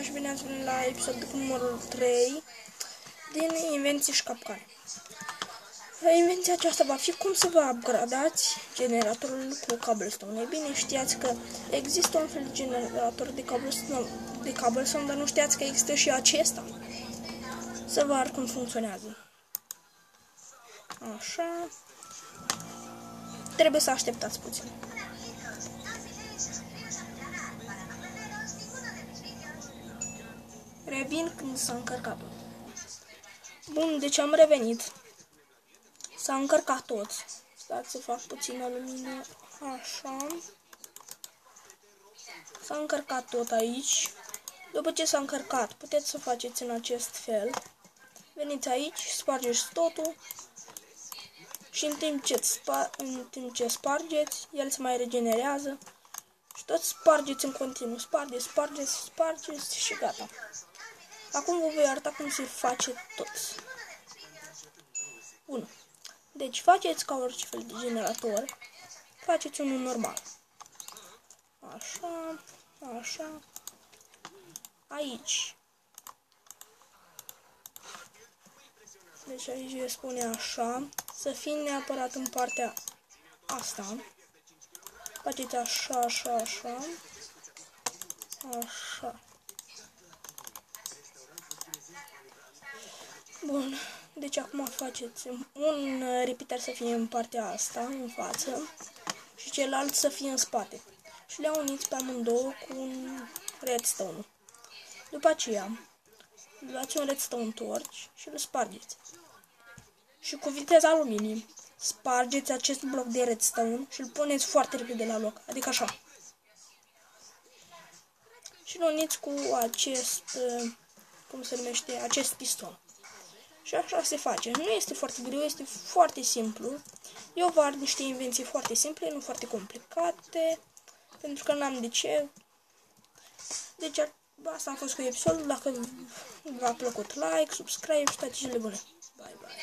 și bine ați venit la episodul numărul 3 din Invenții și Capcane. Invenția aceasta va fi cum să vă upgradați generatorul cu cobblestone. E bine, știați că există un fel de generator de cobblestone, dar nu știați că există și acesta. Să vă arăt cum funcționează. Așa. Trebuie să așteptați puțin. Revin când s-a încărcat tot. Bun, deci am revenit. S-a încărcat tot. Stați să fac puțină lumină. Așa. S-a încărcat tot aici. După ce s-a încărcat, puteți să faceți în acest fel. Veniți aici, spargeți totul. Și în timp ce spargeți, el se mai regenerează. Și tot spargeți în continuu. Spargeți și gata. Acum vă voi arăta cum se face tot. Bun. Deci faceți ca orice fel de generator. Faceți unul normal. Așa. Așa. Aici. Deci aici spune așa. Să fie neapărat în partea asta. Faceți așa, așa, așa. Așa. Bun. Deci acum faceți un repeater să fie în partea asta, în față. Și celălalt să fie în spate. Și le uniți pe amândouă cu un redstone. După aceea, luați un redstone torch și îl spargeți. Și cu viteza luminii, spargeți acest bloc de redstone și îl puneți foarte repede la loc, adică așa. Și îl uniți cu acest, cum se numește, acest piston. Și așa se face. Nu este foarte greu, este foarte simplu. Eu vă arăt niște invenții foarte simple, nu foarte complicate, pentru că n-am de ce. Deci asta a fost cu episodul. Dacă v-a plăcut, like, subscribe și toate cele bune. Bye, bye.